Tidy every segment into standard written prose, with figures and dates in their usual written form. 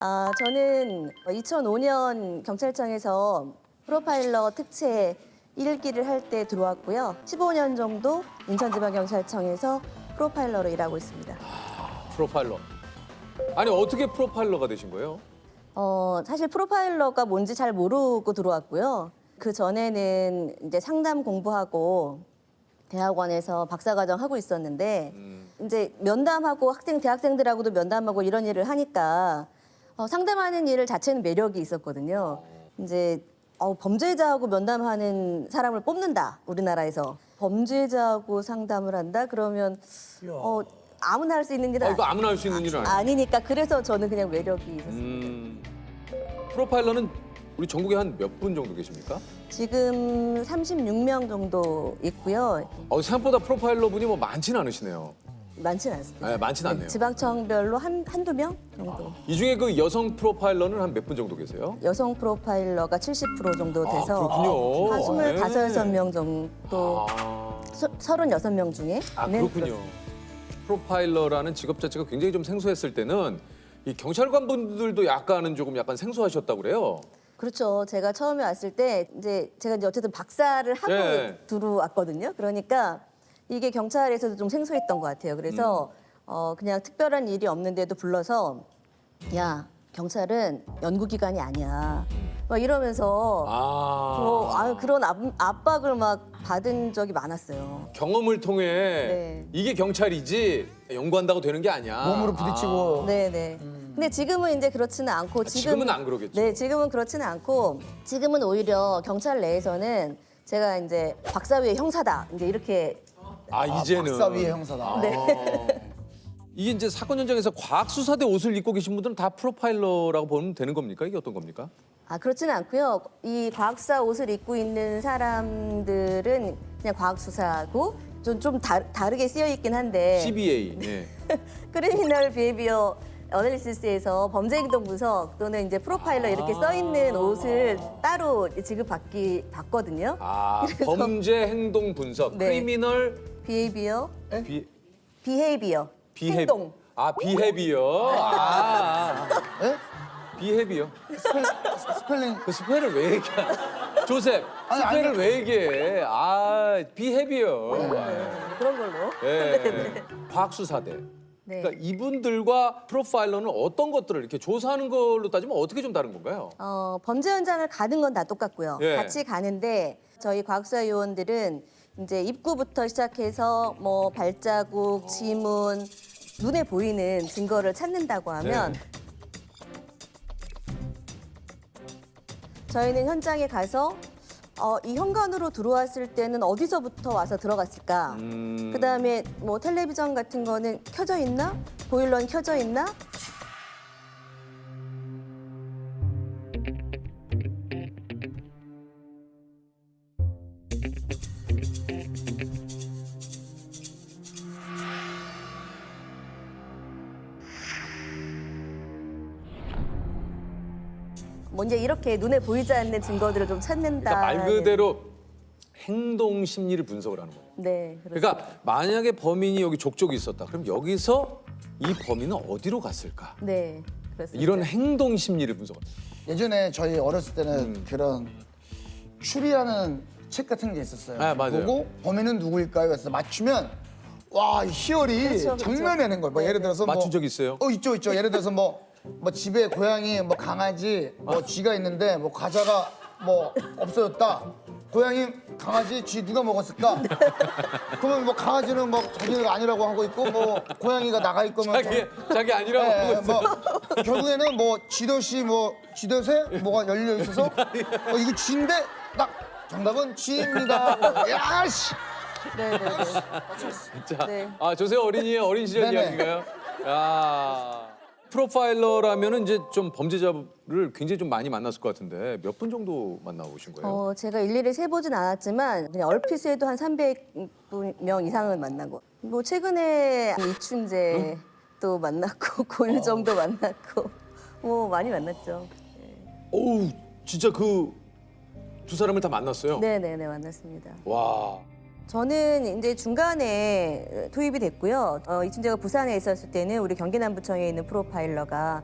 저는 2005년 경찰청에서 프로파일러 특채 1기를 할 때 들어왔고요. 15년 정도 인천지방경찰청에서 프로파일러로 일하고 있습니다. 프로파일러. 아니 어떻게 프로파일러가 되신 거예요? 사실 프로파일러가 뭔지 잘 모르고 들어왔고요. 그 전에는 이제 상담 공부하고 대학원에서 박사과정 하고 있었는데 이제 면담하고 대학생들하고도 면담하고 이런 일을 하니까 상담하는 일 자체는 매력이 있었거든요. 이제 범죄자하고 면담하는 사람을 뽑는다, 우리나라에서. 범죄자하고 상담을 한다? 그러면 아무나 할 수 있는 일은 이거 아무나 할 수 있는 일은 아니에요. 아니니까 그래서 저는 그냥 매력이 있었습니다. 프로파일러는 우리 전국에 한 몇 분 정도 계십니까? 지금 36명 정도 있고요. 생각보다 프로파일러 분이 뭐 많지는 않으시네요. 많지는 않습니다. 네, 많지는 않네요. 지방청별로 한두 명 정도. 이 중에 그 여성 프로파일러는 한 몇 분 정도 계세요? 여성 프로파일러가 70% 정도 돼서 그렇군요. 한 25, 네. 6명 정도, 36명 중에. 네, 그렇군요. 그렇습니다. 프로파일러라는 직업 자체가 굉장히 좀 생소했을 때는 이 경찰관 분들도 약간 생소하셨다고 그래요. 그렇죠. 제가 처음에 왔을 때 제가 어쨌든 박사를 하고 예. 들어왔거든요. 그러니까 이게 경찰에서도 좀 생소했던 것 같아요. 그래서 그냥 특별한 일이 없는데도 불러서 야, 경찰은 연구기관이 아니야. 막 이러면서 그런 압박을 막 받은 적이 많았어요. 경험을 통해 네. 이게 경찰이지 연구한다고 되는 게 아니야. 몸으로 부딪히고. 네네. 근데 지금은 이제 그렇지는 않고 지금은 안 그러겠죠. 네, 지금은 그렇지는 않고 지금은 오히려 경찰 내에서는 제가 이제 박사 위의 형사다. 이제 이렇게 이제는 박사 위의 형사다. 이게 이제 사건 현장에서 과학수사대 옷을 입고 계신 분들은 다 프로파일러라고 보면 되는 겁니까? 이게 어떤 겁니까? 그렇지는 않고요. 이 과학사 옷을 입고 있는 사람들은 그냥 과학수사고 좀 다르게 쓰여 있긴 한데 CBA. 예. 크리미널 비헤비어 어널리시스에서 범죄행동 분석 또는 이제 프로파일러 이렇게 써 있는 옷을 따로 지급받거든요. 범죄 행동 분석, 네. 크리미널 비헤비어, 비헤비어. 행동. 비헤비어. 예? 비헤비어. 스펠링. 그 스펠을 왜 얘기해? 조셉, 아니, 스펠을 왜 얘기해? 비헤비어. 그런 걸로. 예. 과학수사대. 네. 그러니까 이분들과 프로파일러는 어떤 것들을 이렇게 조사하는 걸로 따지면 어떻게 좀 다른 건가요? 범죄 현장을 가는 건 다 똑같고요. 예. 같이 가는데 저희 과학수사 요원들은 이제 입구부터 시작해서 뭐 발자국, 지문, 눈에 보이는 증거를 찾는다고 하면 저희는 현장에 가서 이 현관으로 들어왔을 때는 어디서부터 와서 들어갔을까? 그다음에 뭐 텔레비전 같은 거는 켜져 있나? 보일러는 켜져 있나? 뭐 이제 이렇게 눈에 보이지 않는 증거들을 좀 찾는다. 그러니까 말 그대로 행동 심리를 분석을 하는 거예요. 네, 그렇습니다. 그러니까 만약에 범인이 여기 족족이 있었다. 그럼 여기서 이 범인은 어디로 갔을까? 네, 그렇습니다. 이런 행동 심리를 분석을. 예전에 저희 어렸을 때는 그런 추리라는 책 같은 게 있었어요. 맞아요. 보고 범인은 누구일까요? 그래서 맞추면 와, 이 희열이 그렇죠. 장난이 아닌 거예요. 뭐 예를 들어서 맞춘 적 있어요? 있죠. 예를 들어서 뭐 집에 고양이, 뭐 강아지, 뭐 쥐가 있는데 뭐 과자가 뭐 없어졌다. 고양이, 강아지, 쥐 누가 먹었을까? 그러면 뭐 강아지는 뭐 자기가 아니라고 하고 있고 뭐 고양이가 나가 있고 뭐 자기 아니라고 하고 있어. 뭐 결국에는 뭐 쥐도시 뭐 쥐도새 뭐가 열려 있어서 이거 쥐인데 딱 정답은 쥐입니다. 야씨. 네. 자, 네. 조세호 어린이의 어린 시절 네네. 이야기인가요? 프로파일러라면은 이제 좀 범죄자를 굉장히 좀 많이 만났을 것 같은데 몇 분 정도 만나보신 거예요? 제가 일일이 세보진 않았지만 그냥 얼핏 해도 한 300명 이상은 만나고 뭐 최근에 이춘재도 만났고 고유정도 만났고 뭐 많이 만났죠. 어우, 진짜 그 두 사람을 다 만났어요? 네네네 만났습니다. 와. 저는 이제 중간에 투입이 됐고요. 이춘재가 부산에 있었을 때는 우리 경기남부청에 있는 프로파일러가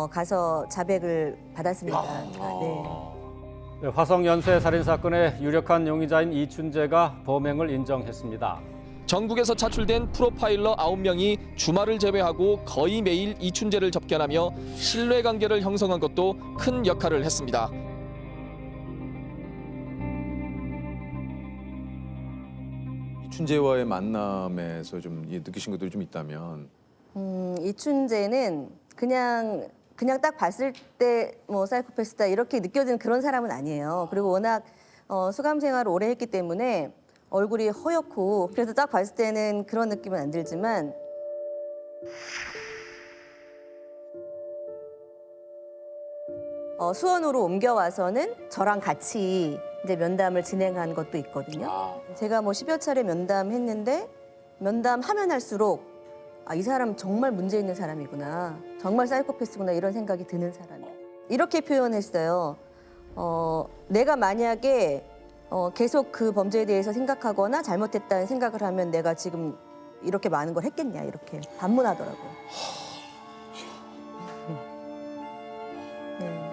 가서 자백을 받았습니다. 네. 네, 화성 연쇄 살인 사건의 유력한 용의자인 이춘재가 범행을 인정했습니다. 전국에서 차출된 프로파일러 9명이 주말을 제외하고 거의 매일 이춘재를 접견하며 신뢰관계를 형성한 것도 큰 역할을 했습니다. 이춘재와의 만남에서 좀 느끼신 것들이 좀 있다면. 이춘재는 그냥 딱 봤을 때 뭐 사이코패스다 이렇게 느껴지는 그런 사람은 아니에요. 그리고 워낙 수감 생활을 오래 했기 때문에 얼굴이 허옇고 그래서 딱 봤을 때는 그런 느낌은 안 들지만 수원으로 옮겨와서는 저랑 같이 이제 면담을 진행한 것도 있거든요. 제가 뭐 10여 차례 면담했는데 면담하면 할수록 이 사람 정말 문제 있는 사람이구나. 정말 사이코패스구나 이런 생각이 드는 사람이에요. 이렇게 표현했어요. 내가 만약에 계속 그 범죄에 대해서 생각하거나 잘못했다는 생각을 하면 내가 지금 이렇게 많은 걸 했겠냐 이렇게 반문하더라고요. 네.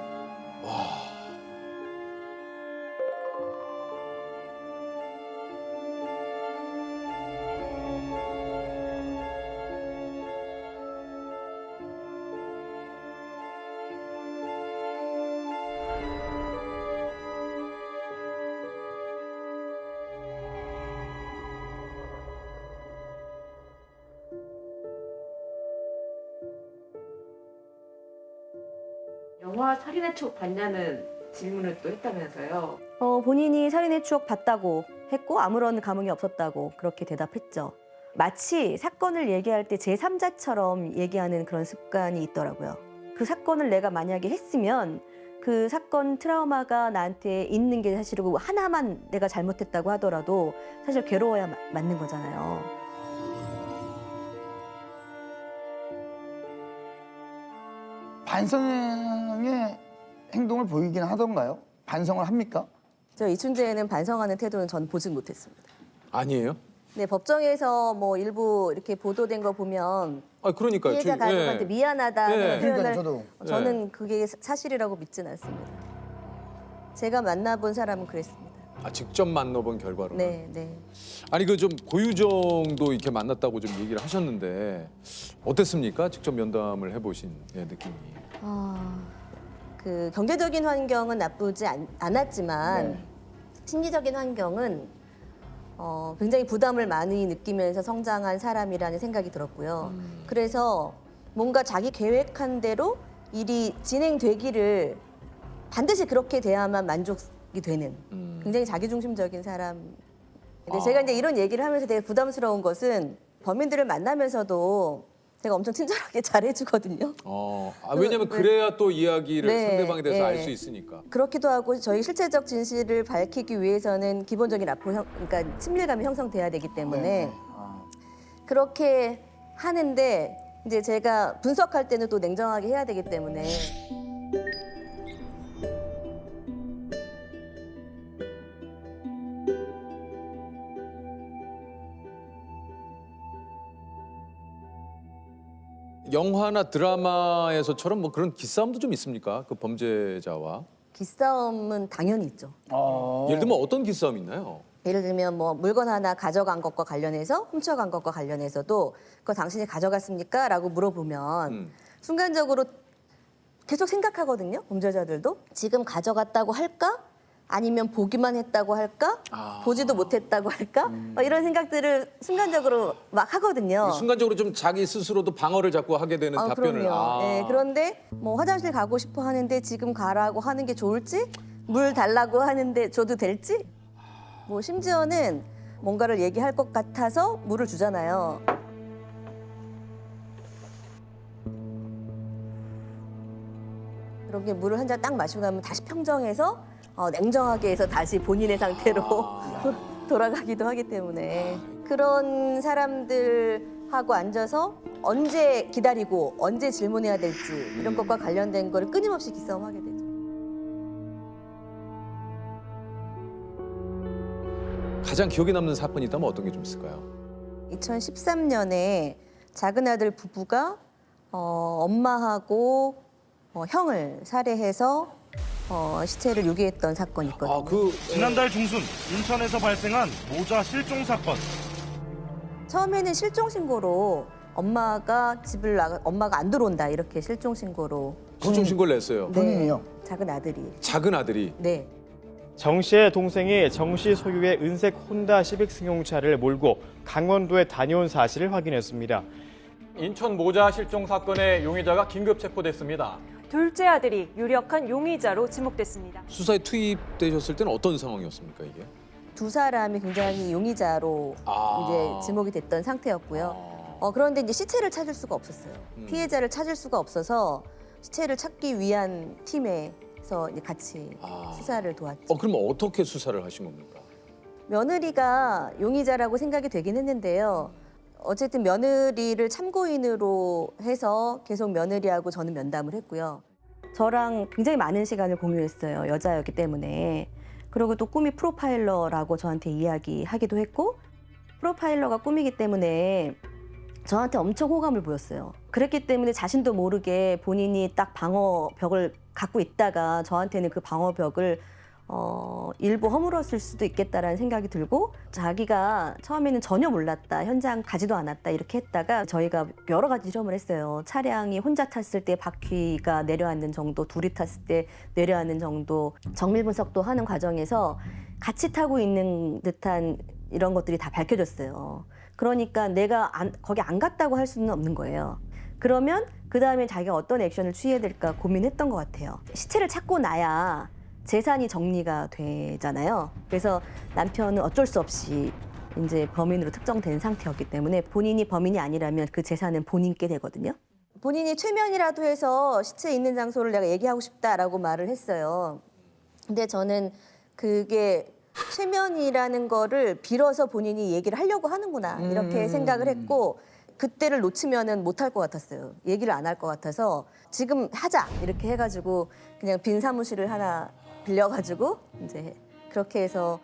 영화 살인의 추억 봤냐는 질문을 또 했다면서요. 본인이 살인의 추억 봤다고 했고 아무런 감흥이 없었다고 그렇게 대답했죠. 마치 사건을 얘기할 때 제3자처럼 얘기하는 그런 습관이 있더라고요. 그 사건을 내가 만약에 했으면 그 사건 트라우마가 나한테 있는 게 사실이고 하나만 내가 잘못했다고 하더라도 사실 괴로워야 맞는 거잖아요. 반성의 행동을 보이긴 하던가요? 반성을 합니까? 저 이춘재는 반성하는 태도는 전 보진 못했습니다. 아니에요? 네, 법정에서 뭐 일부 이렇게 보도된 거 보면 그러니까요. 피해자 가족한테 미안하다는 네. 표현을 그러니까요, 저도. 저는 그게 사실이라고 믿진 않습니다. 제가 만나본 사람은 그랬습니다. 직접 만나본 결과로. 네, 네. 아니 그 좀 고유정도 이렇게 만났다고 좀 얘기를 하셨는데 어땠습니까? 직접 면담을 해보신 느낌이. 그 경제적인 환경은 나쁘지 않았지만 네. 심리적인 환경은 굉장히 부담을 많이 느끼면서 성장한 사람이라는 생각이 들었고요. 그래서 뭔가 자기 계획한 대로 일이 진행되기를 반드시 그렇게 돼야만 만족이 되는 굉장히 자기중심적인 사람. 근데 제가 이제 이런 얘기를 하면서 되게 부담스러운 것은 범인들을 만나면서도 제가 엄청 친절하게 잘해주거든요. 왜냐면 그래야 또 이야기를 네, 상대방에 대해서 네. 알 수 있으니까. 그렇기도 하고 저희 실체적 진실을 밝히기 위해서는 기본적인 그러니까 친밀감이 형성돼야 되기 때문에 네. 그렇게 하는데 이제 제가 분석할 때는 또 냉정하게 해야 되기 때문에 영화나 드라마에서처럼 뭐 그런 기싸움도 좀 있습니까? 그 범죄자와. 기싸움은 당연히 있죠. 예를 들면 어떤 기싸움이 있나요? 예를 들면 뭐 물건 하나 가져간 것과 관련해서 훔쳐간 것과 관련해서도 그거 당신이 가져갔습니까? 라고 물어보면 순간적으로 계속 생각하거든요. 범죄자들도. 지금 가져갔다고 할까? 아니면 보기만 했다고 할까? 보지도 못했다고 할까? 이런 생각들을 순간적으로 막 하거든요. 순간적으로 좀 자기 스스로도 방어를 자꾸 하게 되는 답변을. 그럼요. 네, 그런데 뭐 화장실 가고 싶어 하는데 지금 가라고 하는 게 좋을지? 물 달라고 하는데 줘도 될지? 뭐 심지어는 뭔가를 얘기할 것 같아서 물을 주잖아요. 그렇게 물을 한 잔 딱 마시고 나면 다시 평정해서 냉정하게 해서 다시 본인의 상태로 돌아가기도 하기 때문에 그런 사람들하고 앉아서 언제 기다리고 언제 질문해야 될지 이런 것과 관련된 걸 끊임없이 기싸움하게 되죠. 가장 기억에 남는 사건이 있다면 어떤 게 좀 있을까요? 2013년에 작은 아들 부부가 엄마하고 형을 살해해서 시체를 유기했던 사건이 있거든요. 지난달 중순 인천에서 발생한 모자 실종 사건. 처음에는 실종 신고로 엄마가 엄마가 안 들어온다 이렇게 실종 신고로. 실종 신고를 냈어요. 본인이요? 작은 아들이. 작은 아들이. 네. 정 씨의 동생이 정 씨 소유의 은색 혼다 시빅 승용차를 몰고 강원도에 다녀온 사실을 확인했습니다. 인천 모자 실종 사건의 용의자가 긴급 체포됐습니다. 둘째 아들이 유력한 용의자로 지목됐습니다. 수사에 투입되셨을 때는 어떤 상황이었습니까, 이게? 두 사람이 굉장히 용의자로 이제 지목이 됐던 상태였고요. 그런데 이제 시체를 찾을 수가 없었어요. 피해자를 찾을 수가 없어서 시체를 찾기 위한 팀에서 이제 같이 수사를 도왔죠. 그럼 어떻게 수사를 하신 겁니까? 며느리가 용의자라고 생각이 되긴 했는데요. 어쨌든 며느리를 참고인으로 해서 계속 며느리하고 저는 면담을 했고요. 저랑 굉장히 많은 시간을 공유했어요. 여자였기 때문에. 그리고 또 꿈이 프로파일러라고 저한테 이야기하기도 했고 프로파일러가 꿈이기 때문에 저한테 엄청 호감을 보였어요. 그랬기 때문에 자신도 모르게 본인이 딱 방어벽을 갖고 있다가 저한테는 그 방어벽을 일부 허물었을 수도 있겠다라는 생각이 들고 자기가 처음에는 전혀 몰랐다, 현장 가지도 않았다 이렇게 했다가 저희가 여러 가지 실험을 했어요. 차량이 혼자 탔을 때 바퀴가 내려앉는 정도, 둘이 탔을 때 내려앉는 정도 정밀 분석도 하는 과정에서 같이 타고 있는 듯한 이런 것들이 다 밝혀졌어요. 그러니까 내가 거기 안 갔다고 할 수는 없는 거예요. 그러면 그 다음에 자기가 어떤 액션을 취해야 될까 고민했던 것 같아요. 시체를 찾고 나야 재산이 정리가 되잖아요. 그래서 남편은 어쩔 수 없이 이제 범인으로 특정된 상태였기 때문에 본인이 범인이 아니라면 그 재산은 본인께 되거든요. 본인이 최면이라도 해서 시체 있는 장소를 내가 얘기하고 싶다라고 말을 했어요. 근데 저는 그게 최면이라는 거를 빌어서 본인이 얘기를 하려고 하는구나 이렇게 생각을 했고 그때를 놓치면은 못할 것 같았어요. 얘기를 안 할 것 같아서 지금 하자 이렇게 해가지고 그냥 빈 사무실을 하나 빌려가지고 이제 그렇게 해서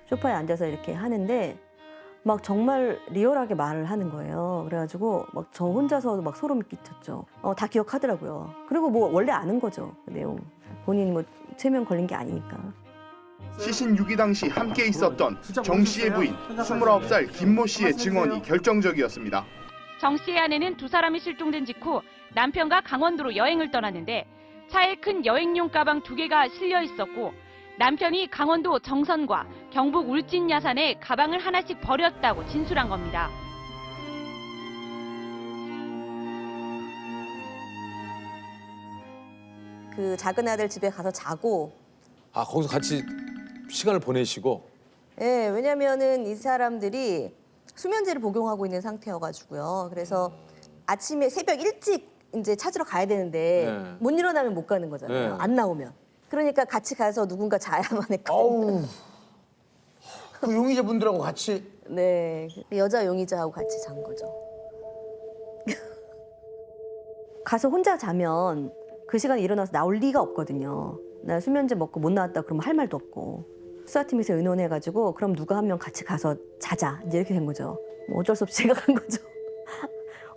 소파에 앉아서 이렇게 하는데 막 정말 리얼하게 말을 하는 거예요. 그래가지고 막 저 혼자서도 막 소름이 끼쳤죠. 다 기억하더라고요. 그리고 뭐 원래 아는 거죠, 그 내용. 본인 뭐 최면 걸린 게 아니니까. 시신 유기 당시 함께 있었던 정 씨의 부인 29살 김모 씨의 증언이 결정적이었습니다. 정 씨의 아내는 두 사람이 실종된 직후 남편과 강원도로 여행을 떠났는데 차에 큰 여행용 가방 2개가 실려 있었고 남편이 강원도 정선과 경북 울진 야산에 가방을 하나씩 버렸다고 진술한 겁니다. 그 작은 아들 집에 가서 자고 거기서 같이 시간을 보내시고? 예, 왜냐면은 이 사람들이 수면제를 복용하고 있는 상태여가지고요. 그래서 아침에 새벽 일찍 이제 찾으러 가야 되는데 못 일어나면 못 가는 거잖아요. 안 나오면. 그러니까 같이 가서 누군가 자야만 했거든요. 그 용의자분들하고 같이? 네, 여자 용의자하고 같이 잔 거죠. 가서 혼자 자면 그 시간에 일어나서 나올 리가 없거든요. 나 수면제 먹고 못 나왔다 그러면 할 말도 없고. 수사팀에서 의논해가지고 그럼 누가 한 명 같이 가서 자자 이제 이렇게 된 거죠. 뭐 어쩔 수 없이 제가 간 거죠.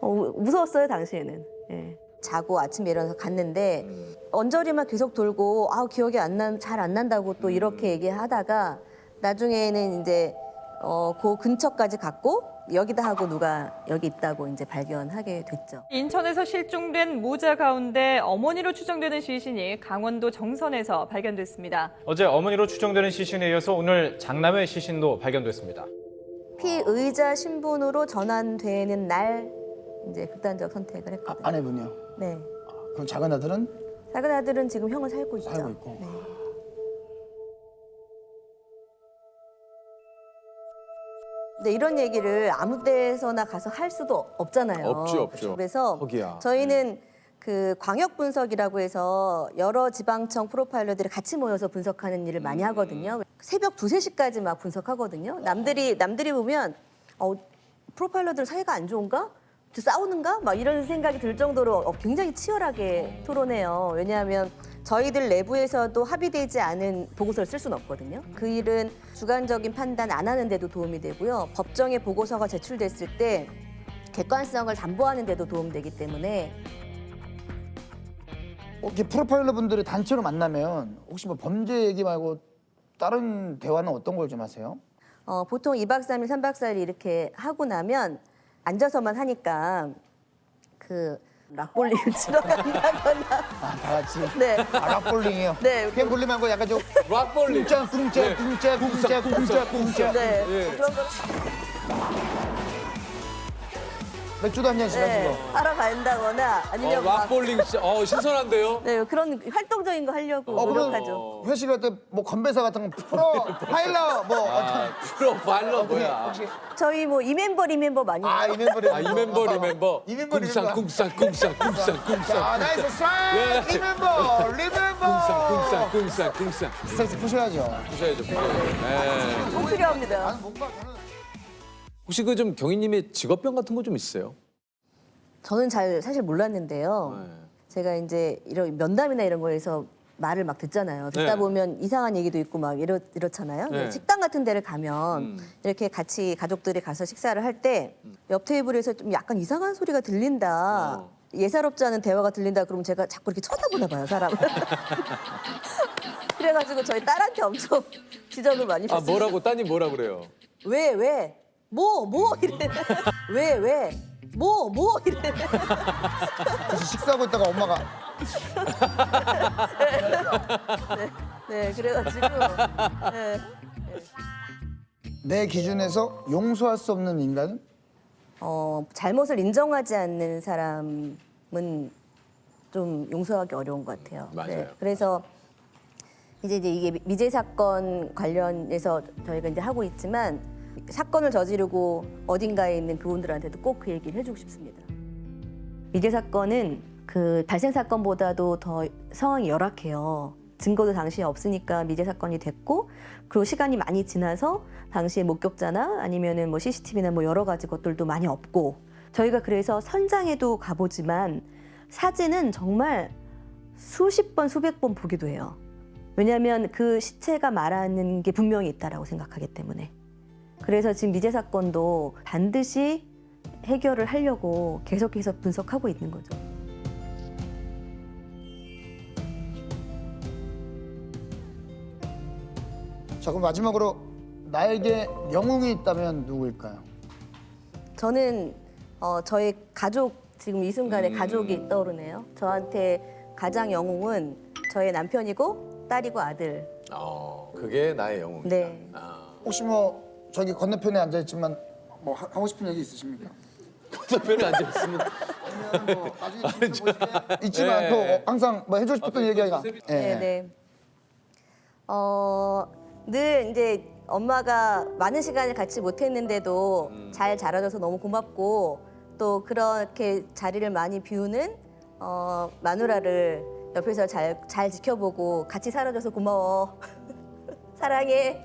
무서웠어요 당시에는. 예. 자고 아침에 일어나서 갔는데 언저리만 계속 돌고 기억이 잘 안 난다고 또 이렇게 얘기하다가 나중에는 이제 그 근처까지 갔고 여기다 하고 누가 여기 있다고 이제 발견하게 됐죠. 인천에서 실종된 모자 가운데 어머니로 추정되는 시신이 강원도 정선에서 발견됐습니다. 어제 어머니로 추정되는 시신에 이어서 오늘 장남의 시신도 발견됐습니다. 피의자 신분으로 전환되는 날 이제 극단적 선택을 했거든요. 아내분이요? 네. 그럼 작은 아들은? 작은 아들은 지금 형을 살고 있죠. 살고 있고. 네. 근데 이런 얘기를 아무 데서나 가서 할 수도 없잖아요. 없죠. 그래서 허기야. 저희는 그 광역 분석이라고 해서 여러 지방청 프로파일러들이 같이 모여서 분석하는 일을 많이 하거든요. 새벽 2, 3시까지 막 분석하거든요. 남들이 보면 프로파일러들 사이가 안 좋은가? 싸우는가? 막 이런 생각이 들 정도로 굉장히 치열하게 토론해요. 왜냐하면 저희들 내부에서도 합의되지 않은 보고서를 쓸 수는 없거든요. 그 일은 주관적인 판단 안 하는 데도 도움이 되고요. 법정에 보고서가 제출됐을 때 객관성을 담보하는 데도 도움되기 때문에 이렇게 프로파일러 분들이 단체로 만나면 혹시 뭐 범죄 얘기 말고 다른 대화는 어떤 걸 좀 하세요? 보통 2박 3일, 3박 4일 이렇게 하고 나면 앉아서만 하니까 그 락볼링 치러 간다거나 다 같이. 네. 락볼링이요? 네. 그냥 볼링 말고 약간 좀 락볼링. 꿍짜. 네. 예. 그런 거 맥주도 한 잔씩 네. 하시고. 하러 간다거나 아니면 막 락볼링 진짜 신선한데요? 네, 그런 활동적인 거 하려고 노력하죠. 그러면 회식할 때 뭐 건배사 같은 거 프로파일러 뭐 어떤 프로파일러 뭐야? 혹시 저희 뭐 이 멤버 많이 이 멤버를 이 멤버. 꿍쌍. 꿍쌍. 아 나이스 스트라이크 이 멤버 리멤버 꿍쌍. 스트레스 푸셔야죠. 부셔야죠. 네. 꼭 필요합니다. 뭔가 저는 혹시 그 좀 경희님의 직업병 같은 거 좀 있어요? 저는 잘 사실 몰랐는데요. 네. 제가 이제 이런 면담이나 이런 거에서 말을 막 듣잖아요. 듣다 네. 보면 이상한 얘기도 있고 막 이렇잖아요. 네. 식당 같은 데를 가면 이렇게 같이 가족들이 가서 식사를 할 때 옆 테이블에서 좀 약간 이상한 소리가 들린다. 예사롭지 않은 대화가 들린다 그러면 제가 자꾸 이렇게 쳐다보나 봐요, 사람을. 그래가지고 저희 딸한테 엄청 지적을 많이 받습니다. 뭐라고 따님 뭐라 그래요? 왜? 뭐? 이래. 왜? 뭐? 이래. 그래서 식사하고 있다가 엄마가 네, 그래가지고. 네. 내 기준에서 용서할 수 없는 인간은? 잘못을 인정하지 않는 사람은 좀 용서하기 어려운 것 같아요. 맞아요. 그래서 이제 이게 미제 사건 관련해서 저희가 이제 하고 있지만 사건을 저지르고 어딘가에 있는 그분들한테도 꼭 그 얘기를 해주고 싶습니다. 미제 사건은 그 발생 사건보다도 더 상황이 열악해요. 증거도 당시에 없으니까 미제 사건이 됐고, 그리고 시간이 많이 지나서 당시에 목격자나 아니면은 뭐 CCTV나 뭐 여러 가지 것들도 많이 없고, 저희가 그래서 현장에도 가보지만 사진은 정말 수십 번, 수백 번 보기도 해요. 왜냐하면 그 시체가 말하는 게 분명히 있다라고 생각하기 때문에. 그래서 지금 미제 사건도 반드시 해결을 하려고 계속해서 분석하고 있는 거죠. 자 그럼 마지막으로 나에게 영웅이 있다면 누구일까요? 저는 저희 가족, 지금 이 순간에 가족이 떠오르네요. 저한테 가장 영웅은 저의 남편이고 딸이고 아들. 그게 나의 영웅이다. 네. 혹시 뭐 저기 건너편에 앉아있지만 뭐 하고 싶은 얘기 있으십니까? 건너편에 앉아있으면 아니면 뭐 나중에 있지만 네. 또 항상 뭐 해주고 싶었던 얘기가 네. 늘 이제 엄마가 많은 시간을 같이 못했는데도 잘 자라줘서 너무 고맙고, 또 그렇게 자리를 많이 비우는 마누라를 옆에서 잘 지켜보고 같이 살아줘서 고마워. 사랑해.